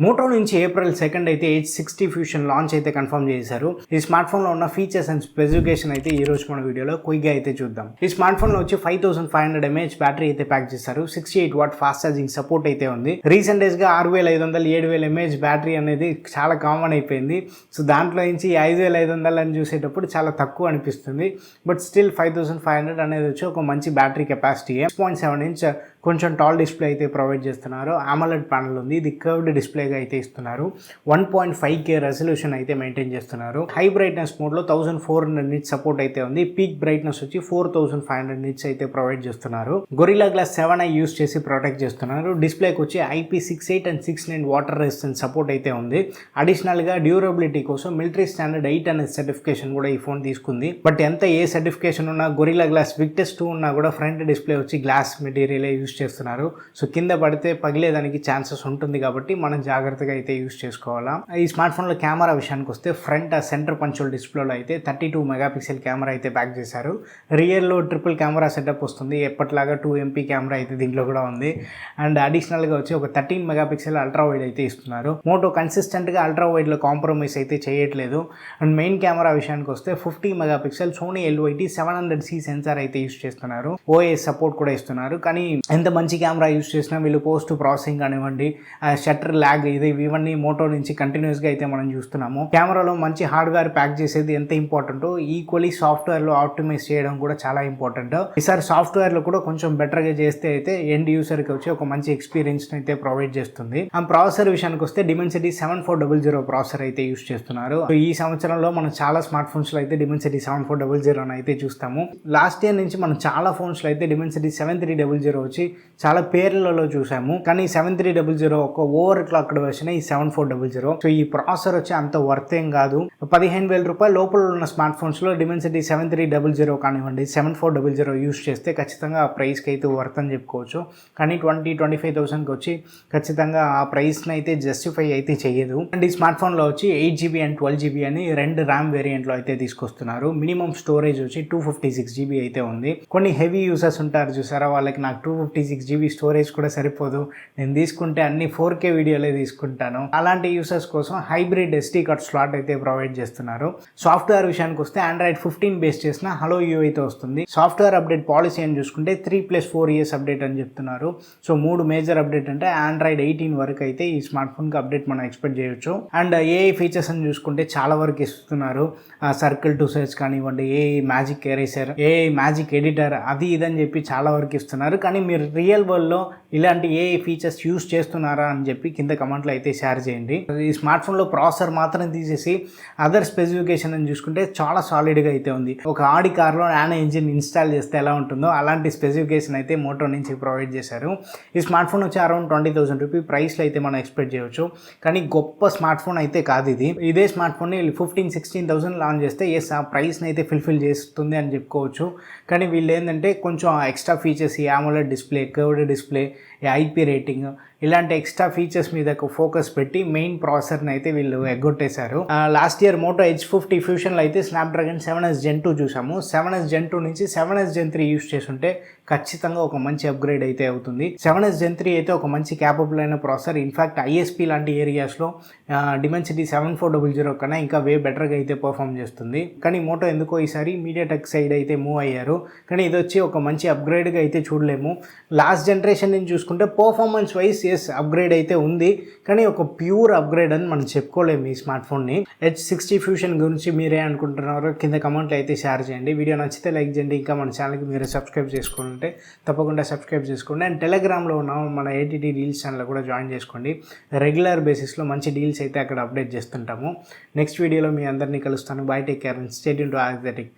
Moto నుంచి April 2 అయితే H60 fusion launch అయితే కన్ఫర్మ్ చేశారు. ఈ స్మార్ట్ ఫోన్ లో ఉన్న ఫీచర్స్ అండ్ స్పెసిఫికేషన్ అయితే ఈ రోజు మన వీడియోలో క్విక్ గా అయితే చూద్దాం. ఈ స్మార్ట్ ఫోన్ లో వచ్చి 5500 mAh బ్యాటరీ అయితే ప్యాక్ చేశారు. 68 వాట్ ఫాస్ట్ ఛార్జింగ్ సపోర్ట్ అయితే ఉంది. రీసెంట్ డేస్ గా 6500 7000 mAh బ్యాటరీ అనేది చాలా కామన్ అయిపోయింది. సో దాంట్లో నుంచి 5500 అని చూసేటప్పుడు చాలా తక్కువ అనిపిస్తుంది. బట్ స్టిల్ 5500 అనేది వచ్చి ఒక మంచి బ్యాటరీ కెపాసిటీ. 6.7 ఇంచ్ కొంచెం టాల్ డిస్ప్లే అయితే ప్రొవైడ్ చేస్తున్నారు. AMOLED ప్యానల్ ఉంది. ఇది కర్వ్డ్ డిస్ప్లేగా అయితే ఇస్తున్నారు. 1.5K రెజల్యూషన్ అయితే మెయింటైన్ చేస్తున్నారు. హై బ్రైట్నెస్ మోడ్లో 1400 నిట్స్ సపోర్ట్ అయితే ఉంది. పీక్ బ్రైట్నెస్ వచ్చి 4500 నిట్స్ అయితే ప్రొవైడ్ చేస్తున్నారు. గొరిల్లా గ్లాస్ 7i యూస్ చేసి ప్రొటెక్ట్ చేస్తున్నారు. డిస్ప్లేకి వచ్చి IP68 and 69 water resistance support అయితే ఉంది. అడిషనల్గా డ్యూరబిలిటీ కోసం మిలిటరీ స్టాండర్డ్ 8 అనే సర్టిఫికేషన్ కూడా ఈ ఫోన్ తీసుకుంది. బట్ ఎంత ఏ సర్టిఫికేషన్ ఉన్నా గొరిల్లా గ్లాస్ విక్టస్ 2 ఉన్నా కూడా ఫ్రంట్ డిస్ప్లే వచ్చి గ్లాస్ మెటీరియల్ యూస్ చేస్తున్నారు. సో కింద పడితే పగిలేదానికి ఛాన్సెస్ ఉంటుంది కాబట్టి మనం జాగ్రత్తగా అయితే యూస్ చేసుకోవాలా. ఈ స్మార్ట్ ఫోన్లో కెమెరా విషయానికి వస్తే ఫ్రంట్ సెంటర్ పంచోల్ డిస్ప్లేలో అయితే 32 మెగాపిక్సెల్ కెమెరా అయితే ప్యాక్ చేశారు. రియల్లో ట్రిపుల్ కెమెరా సెటప్ వస్తుంది. ఎప్పటిలాగా 2MP కెమెరా అయితే దీంట్లో కూడా ఉంది. అండ్ అడిషనల్గా వచ్చి ఒక 13 మెగాపిక్సెల్ అల్ట్రా వైడ్ అయితే ఇస్తున్నారు. మోటో కన్సిస్టెంట్గా అల్ట్రా వైడ్లో కాంప్రమైజ్ అయితే చేయట్లేదు. అండ్ మెయిన్ కెమెరా విషయానికి వస్తే 50 megapixel Sony LYT 700C sensor అయితే యూస్ చేస్తున్నారు. OIS సపోర్ట్ కూడా ఇస్తున్నారు. కానీ ఎంత మంచి కెమెరా యూస్ చేసినా వీళ్ళు పోస్ట్ ప్రాసెసింగ్ కానివ్వండి, షట్టర్ ల్యాగ్ ఇవన్నీ మోటో నుంచి కంటిన్యూస్గా అయితే మనం చూస్తున్నాము. కెమెరాలో మంచి హార్డ్వేర్ ప్యాక్ చేసేది ఎంత ఇంపార్టెంటో ఈక్వల్లీ సాఫ్ట్వేర్లో ఆప్టిమైజ్ చేయడం కూడా చాలా ఇంపార్టెంట్. ఈసారి సాఫ్ట్వేర్లో కూడా కొంచెం బెటర్గా చేస్తే అయితే ఎండ్ యూసర్కి వచ్చి ఒక మంచి ఎక్స్పీరియన్స్ అయితే ప్రొవైడ్ చేస్తుంది. ఆ ప్రాసెసర్ విషయానికి వస్తే Dimensity 7400 ప్రాసెసర్ అయితే యూస్ చేస్తున్నారు. ఈ సంవత్సరంలో మనం చాలా స్మార్ట్ ఫోన్స్లో అయితే Dimensity 7400 అని అయితే చూస్తాము. లాస్ట్ ఇయర్ నుంచి మనం చాలా ఫోన్స్లో అయితే Dimensity 7300 వచ్చి చాలా పేర్లలో చూసాము. కానీ 7300 ఒక ఓవర్ క్లాక్డ్ వెర్షన్ ఈ 7400. సో ఈ ప్రాసెసర్ వచ్చి అంత వర్త్ ఏం కాదు. 15,000 రూపాయల లోపల ఉన్న స్మార్ట్ ఫోన్స్ లో Dimensity 7300 కానివ్వండి 7400 యూస్ చేస్తే ఖచ్చితంగా ఆ ప్రైస్కి అయితే వర్త్ అని చెప్పుకోవచ్చు. కానీ 20-25,000కి వచ్చి ఖచ్చితంగా ఆ ప్రైస్ని అయితే జస్టిఫై అయితే చేయదు. అండ్ ఈ స్మార్ట్ ఫోన్లో వచ్చి 8GB అండ్ 12GB అని రెండు ర్యామ్ వేరియంట్లో అయితే తీసుకొస్తున్నారు. మినిమం స్టోరేజ్ వచ్చి 256GB అయితే ఉంది. కొన్ని హెవీ యూజర్స్ ఉంటారు చూసారా, వాళ్ళకి నాకు 256GB స్టోరేజ్ కూడా సరిపోదు, నేను తీసుకుంటే అన్ని 4K వీడియోలే తీసుకుంటాను, అలాంటి యూసర్స్ కోసం హైబ్రిడ్ SD కార్డ్ స్లాట్ అయితే ప్రొవైడ్ చేస్తున్నారు. సాఫ్ట్వేర్ విషయానికి వస్తే Android 15 బేస్ చేసిన హలో UI అయితే వస్తుంది. సాఫ్ట్వేర్ అప్డేట్ పాలసీ అని చూసుకుంటే 3+4 years అప్డేట్ అని చెప్తున్నారు. సో 3 మేజర్ అప్డేట్ అంటే Android 18 వరకు అయితే ఈ స్మార్ట్ ఫోన్కి అప్డేట్ మనం ఎక్స్పెక్ట్ చేయొచ్చు. అండ్ AI ఫీచర్స్ అని చూసుకుంటే చాలా వరకు ఇస్తున్నారు. సర్కిల్ టు సెర్చ్ కానివ్వండి, AI magic eraser, AI magic editor, అది ఇదని చెప్పి చాలా వరకు ఇస్తున్నారు. కానీ మీరు రియల్ వరల్డ్లో ఇలాంటి AI ఫీచర్స్ యూస్ చేస్తున్నారా అని చెప్పి కింద కమెంట్లో అయితే షేర్ చేయండి. ఈ స్మార్ట్ ఫోన్లో ప్రాసెసర్ మాత్రం తీసేసి అదర్ స్పెసిఫికేషన్ అని చూసుకుంటే చాలా సాలిడ్గా అయితే ఉంది. ఒక ఆడి కార్లో నానో ఇంజిన్ ఇన్స్టాల్ చేస్తే ఎలా ఉంటుందో అలాంటి స్పెసిఫికేషన్ అయితే మోటో నుంచి ప్రొవైడ్ చేశారు. ఈ స్మార్ట్ ఫోన్ వచ్చి అరౌండ్ 20,000 రూపీ ప్రైస్లో అయితే మనం ఎక్స్పెక్ట్ చేయవచ్చు. కానీ గొప్ప స్మార్ట్ ఫోన్ అయితే కాదు ఇది. ఇదే స్మార్ట్ ఫోన్ని 15-16,000 లాంచ్ చేస్తే ఎస్ ఆ ప్రైస్ని అయితే ఫుల్ఫిల్ చేస్తుంది అని చెప్పుకోవచ్చు. కానీ వీళ్ళు ఏంటంటే కొంచెం ఎక్స్ట్రా ఫీచర్స్, ఈ AMOLED display, curved display, IP rating, ఇలాంటి ఎక్స్ట్రా ఫీచర్స్ మీద ఫోకస్ పెట్టి మెయిన్ ప్రాసెసర్ని అయితే వీళ్ళు ఎగ్గొట్టేశారు. లాస్ట్ ఇయర్ మోటో H50 ఫ్యూషన్లో అయితే స్నాప్డ్రాగన్ 7S Gen 2 చూసాము. 7S Gen 2 నుంచి 7S Gen 3 యూస్ చేస్తుంటే ఖచ్చితంగా ఒక మంచి అప్గ్రేడ్ అయితే అవుతుంది. 7S Gen 3 అయితే ఒక మంచి క్యాపబుల్ అయిన ప్రాసెసర్. ఇన్ఫాక్ట్ ISP లాంటి ఏరియాస్లో Dimensity 7400 కన్నా ఇంకా వే బెటర్గా అయితే పర్ఫామ్ చేస్తుంది. కానీ మోటో ఎందుకో ఈసారి మీడియాటెక్ సైడ్ అయితే మూవ్ అయ్యారు. కానీ ఇది వచ్చి ఒక మంచి అప్గ్రేడ్గా అయితే చూడలేము. లాస్ట్ జనరేషన్ నుంచి చూసుకుంటే పర్ఫార్మెన్స్ వైజ్ అప్గ్రేడ్ అయితే ఉంది, కానీ ఒక ప్యూర్ అప్గ్రేడ్ అని మనం చెప్పుకోలేము ఈ స్మార్ట్ ఫోన్ని. H60 ఫ్యూషన్ గురించి మీరే అనుకుంటున్నారో కింద కమెంట్లో అయితే షేర్ చేయండి. వీడియో నచ్చితే లైక్ చేయండి. ఇంకా మన ఛానల్కి మీరు సబ్స్క్రైబ్ చేసుకుంటే తప్పకుండా సబ్స్క్రైబ్ చేసుకోండి. అండ్ టెలిగ్రామ్లో ఉన్న మన ATT డీల్స్ ఛానల్ కూడా జాయిన్ చేసుకోండి. రెగ్యులర్ బేసిస్లో మంచి డీల్స్ అయితే అక్కడ అప్డేట్ చేస్తుంటాము. నెక్స్ట్ వీడియోలో మీ అందరినీ కలుస్తాను. By, take care and stay tuned to RX the tech.